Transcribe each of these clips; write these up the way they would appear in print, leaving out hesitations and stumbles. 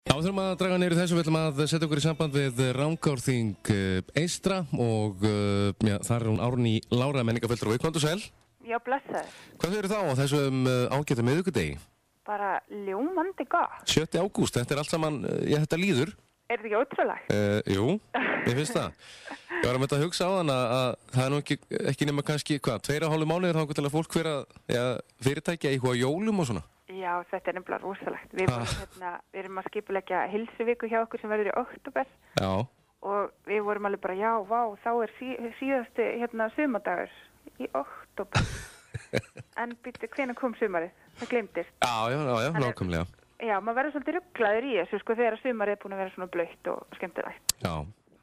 Já, við þurfum að draga niður í þessu, við ætlum að setja okkur í samband við Rangárþing eystra og þar er hún Árný Lára menningarfulltrúi. Komdu sæl. Já, blessaður. Hvað þau eru þá á þessum ágæta miðvikudegi? Bara ljómandi gott. 7. ágúst, þetta er allt saman, þetta líður. Er þetta ekki ótrúlegt? Jú, ég finnst það. Ég var að mynda að hugsa á þann að það er nú ekki nema kannski, 2,5 mánuðir þá til að fólk vera fyrirtækja í hvað jólum og svona. Já, þetta er nefnilega rosalegt. Við erum að skipuleggja heilsuviku hjá okkur sem verður í október. Já. Og við vorum alveg bara, já, vá, þá er síðasti sumardagur í október. En býttu, hvenær kom sumarið? Það gleymdist. Já, nákvæmlega. Já, maður verður svolítið rugglaður í þessu, þegar sumarið er búin að vera svona blautt og skemmtilegt. Já,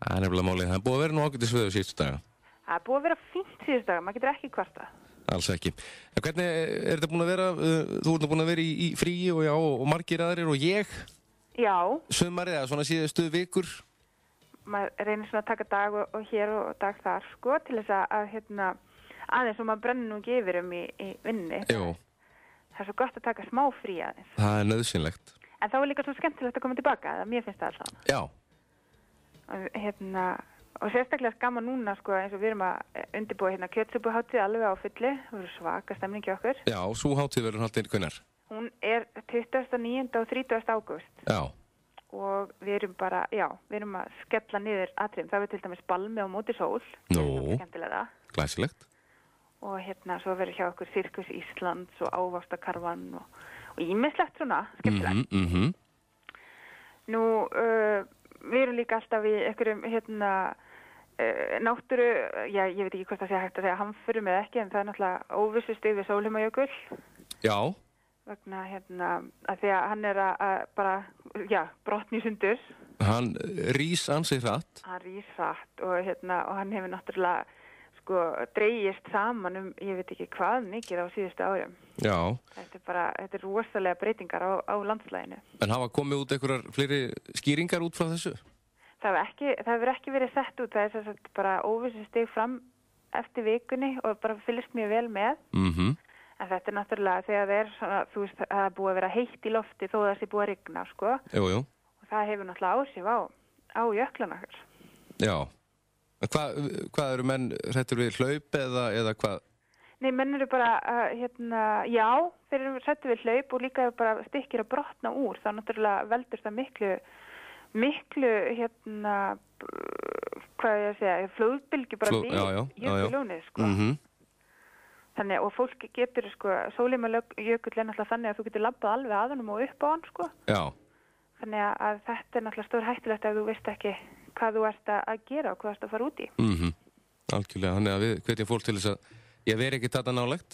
það er nefnilega málið. Það er búið að vera nú ágætis veður síðustu daga. Það er búið að vera fínt síðustu daga, maður getur ekki kvartað. Alls ekki. En hvernig er þetta búin að vera, þú ert búin að vera í fríi og margir aðrir og ég? Já. Sumarið eða svona síðustu vikur? Maður reynir svona að taka dag og hér og dag þar, til þess að aðeins og maður brennir nú ekki yfir í vinni. Jú. Það er svo gott að taka smá frí aðeins. Það er nauðsynlegt. En þá er líka svo skemmtilegt að koma tilbaka, mér finnst það alltaf. Já. Og sérstaklega gaman núna, eins og við erum að undirbúa kjötsúpuhátíð alveg á fulli. Það verður svaka stemning í okkur. Já, sú hátíð verður haldin hvenær? Hún er 29. og 30. ágúst. Já. Og við erum bara, við erum að skella niður atriðum. Það verður til dæmis balmi á móti sól. Nú, glæsilegt. Og svo verður hjá okkur Sirkus Íslands og ávaxtakarfan og ýmislegt svona, skemmtilegt. Nú, við erum líka alltaf í einhverjum, náttúru, ég veit ekki hvort það sé hægt að segja hamförum eða ekki, en það er náttúrulega óvissustig við Sólheimajökul. Já. Vegna, að því að hann er að bara, brotna í sundur. Hann rís ansi hratt. Hann rís hratt og hann hefur náttúrulega dreigist saman ég veit ekki hvað mikið á síðustu árum. Já. Þetta er rosalega breytingar á landslæginu. En hafa komið út einhverjar fleiri skýringar út frá þessu? Það hefur ekki verið sett út. Það er bara óvissustig fram eftir vikunni og bara fylgst mjög vel með. En þetta er náttúrulega þegar það er svona, þú veist, það er búið að vera heitt í lofti þó það sé búið að rigna, Jú. Og það hefur náttúrulega áhrif á jöklana. Já. Hvað eru menn hrættur við hlaup eða hvað? Nei, menn eru bara, þeir eru hrættur við hlaup og líka bara stykkir að brotna úr. Það náttúrulega veldur það miklu, hvað ég að segja, flóðbylgju bara jökulónið, Þannig, og fólk getur, Sólheimajökull er náttúrulega þannig að þú getur labbað alveg að honum og upp á hann, Já. Þannig að þetta er náttúrulega stór hættulegt ef þú veist ekki hvað þú ert að gera og hvað þú ert að fara út í. Algjörlega, þannig að við hvetjum fólk til þess að ég veri ekki þetta nálægt.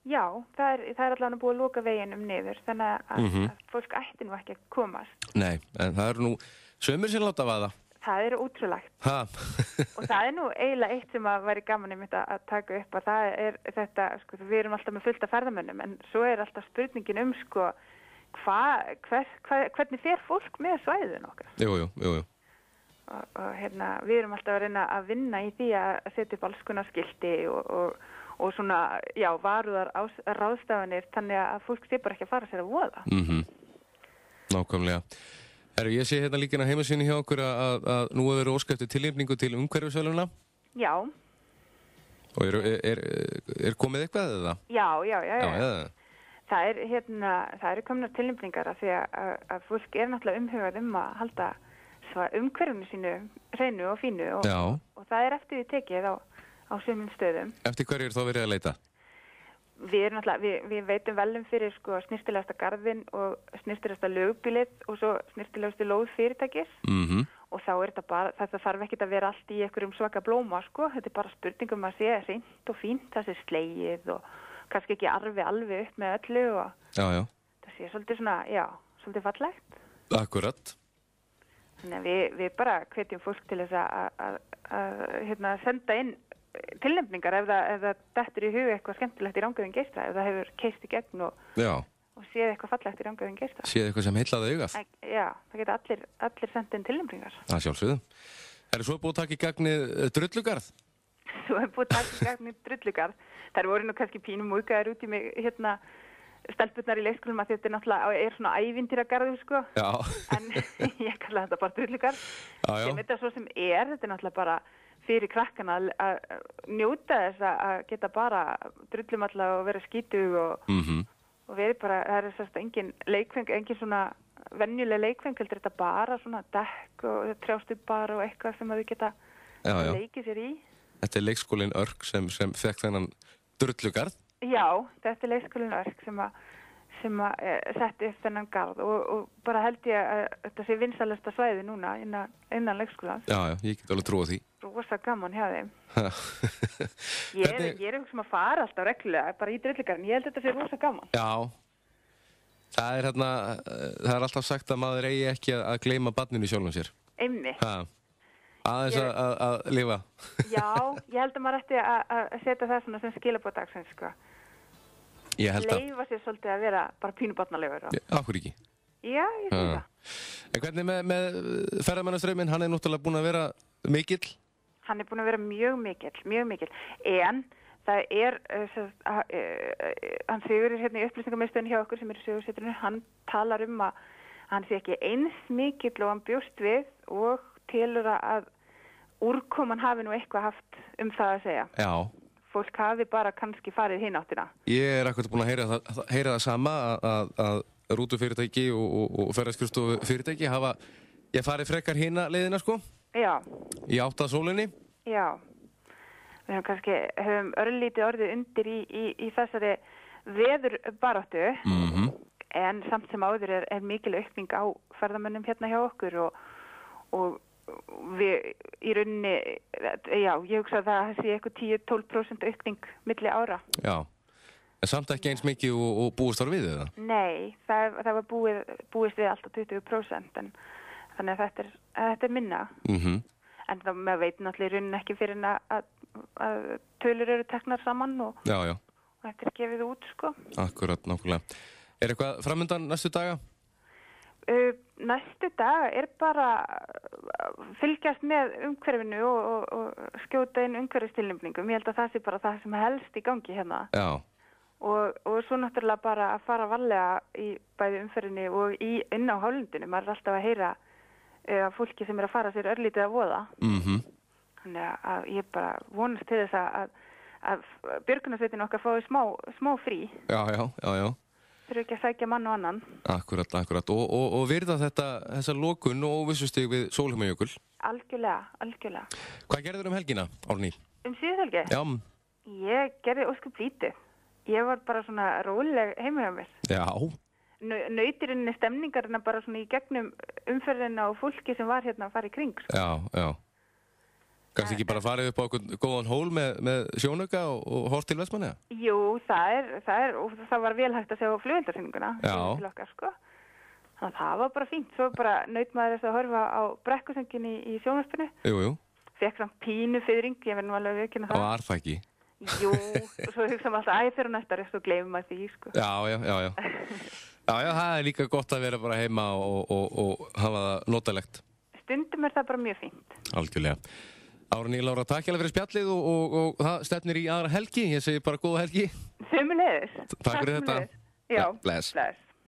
Já, það er allavega búið að loka veginum niður, þannig að fólk ætti nú ekki að komast. Nei, en það eru nú sömur sem láta vaða. Það er ótrúlegt. Og það er nú eiginlega eitt sem að væri gaman að taka upp, að það er þetta, við erum alltaf með fullt af ferðamönnum, en svo er alltaf spurningin hvernig fer fólk með svæðin okkar? Jú. Og við erum alltaf að reyna að vinna í því að setja upp alls konar skilti og svona, varúðar ráðstafanir, þannig að fólk sé bara ekki að fara sér að voða. Nákvæmlega. Ég sé líka heimasíðunni hjá okkur að nú hefur verið óskað eftir tilnefningu til umhverfisverðlauna. Já. Og er komið eitthvað eða? Já. Það eru komnar tilnefningar af því að fólk er náttúrulega umhugað að halda umhverfinu sínu hreinu og fínu og það er eftir því tekið á sumum stöðum. Eftir hverju er þá verið að leita? Við veitum velum fyrir snyrtilegasta garðinn og snyrtilegasta lögbýlið og svo snyrtilegastu lóð fyrirtækis og þá er þetta þarf ekki að vera allt í einhverjum svaka blóma, þetta er bara spurningum að sé hreint og fínt, það sé slegið og kannski ekki arfi alveg upp með öllu og það sé svolítið svona, svolítið fallegt. Akkurat. Þannig að við bara hvetjum fólk til þess að senda inn tilnefningar ef það dettur í hug eitthvað skemmtilegt í Rangárþing eystra, ef það hefur keist í gegn og séð eitthvað fallegt í Rangárþing eystra. Séð eitthvað sem heillaði augað. Já, það geta allir sendið inn tilnefningar. Það sjálfsögðu. Svo búið að taka í gagnið drullugarð? Svo búið að taka í gagnið drullugarð. Þær voru nú kannski pínum múkaðar út í mig stelpurnar í leikskólum að þetta náttúrulega svona ævintýragarður, sko. Já. En ég kalla þetta bara drullugarð. Sem þetta svo sem þetta náttúrulega bara fyrir krakkana að njóta þess að geta bara drullum alltaf og vera skítug og verið bara, það sérst engin leikfeng, engin svona venjuleg leikfeng, heldur þetta bara svona dekk og trjástubbar og eitthvað sem að þau geta leikið sér í. Þetta leikskólinn Örk sem fekk þennan drullugarð? Já, þetta leikskólinn Örk sem setti upp þennan garð og bara held ég að þetta sé vinsælasta svæði núna innan leikskólans. Já, ég get alveg trúið því. Rosa gaman hjá þeim. Ég er sem að fara alltaf reglulega, bara í drullugarðin. Ég held þetta sé rosa gaman. Já, það er alltaf sagt að maður eigi ekki að gleyma barninu sjálfum sér. Einmitt. Aðeins að lifa. Já, ég held að maður ætti að setja það svona sem skilaboð dagsins, sko. Ég held að. Leifa sér svolítið að vera bara pínubarnalegur. Akkur ekki. Já, ég sé það. En hvernig með ferðamannastrauminn, hann náttúrulega búinn að vera mikill? Hann búinn að vera mjög mikill. En það hann Sigurður hérna í upplýsingamiðstöðinni hjá okkur sem í Sögursetrinu, hann talar að hann sé ekki eins mikill og hann bjóst við og telur að úrkoman hafi nú eitthvað haft það að segja. Já. Fólk hafi bara kannski farið hinn áttina. Ég akkurat búin að heyra það sama að rútufyrirtæki og ferðaskrifstofufyrirtæki hafa farið frekar hina leiðina, sko. Já. Í átt að sólinni. Já. Við höfum örlítið orðið undir í þessari veðurbaráttu. En samt sem áður er mikil aukning á ferðamönnum hérna hjá okkur og við í rauninni, ég hugsa að það sé eitthvað 10-12% aukning milli ára. Já, en samt ekki eins mikið og búist var við það? Nei, það var búist við alltaf 20%, þannig að þetta minna. En þá maður veit náttúrulega í rauninni ekki fyrir að tölur eru teknar saman og þetta gefið út, sko. Akkurat, nákvæmlega. Er eitthvað framundan næstu daga? Næstu dag bara fylgjast með umhverfinu og skjóta inn umhverfistilnefningum. Ég held að það sé bara það sem helst í gangi hérna. Já. Og svo náttúrulega bara að fara varlega í bæði umferðinni og inn á hálendinu. Maður alltaf að heyra fólki sem að fara sér örlítið að voða. Þannig að ég bara vonast til þess að björgunarsveitin okkar fái smá frí. Já. Þurfu ekki að sækja mann og annan. Akkurat. Og virða þessa lokun og óvissustig við Sólheimajökul? Algjörlega. Hvað gerður helgina, Árný? Síðuhelgi? Já. Ég gerði óskup lítið. Ég var bara svona róleg heima hjá mér. Já. Nautirinn stemningarna bara svona í gegnum umferðina og fólki sem var hérna að fara í kring. Já. Kannski ekki bara farið upp á góðan hól með sjónauka og hort til Vestmannaeyja? Jú, það var vel hægt að sjá flugveldarsýninguna til okkar, sko. Þannig að það var bara fínt. Svo bara naut maður þess að horfa á brekkusöngin í sjónvarpinu. Jú. Fekk samt pínu fiðring, ég verð nú alveg að viðurkenna það. Og var það ekki? Jú, og svo hugsaðum alltaf fyrir næsta rest og gleymum maður því, sko. Já. Já, það er líka gott að vera bara heima og hafa það notalegt. Stundum er það bara mjög fínt. Algjörlega. Árný Lára, takk hérlega fyrir spjallið og það stefnir í aðra helgi. Ég segi bara góða helgi. Sömuleiðis. Takk fyrir þetta. Já, bless.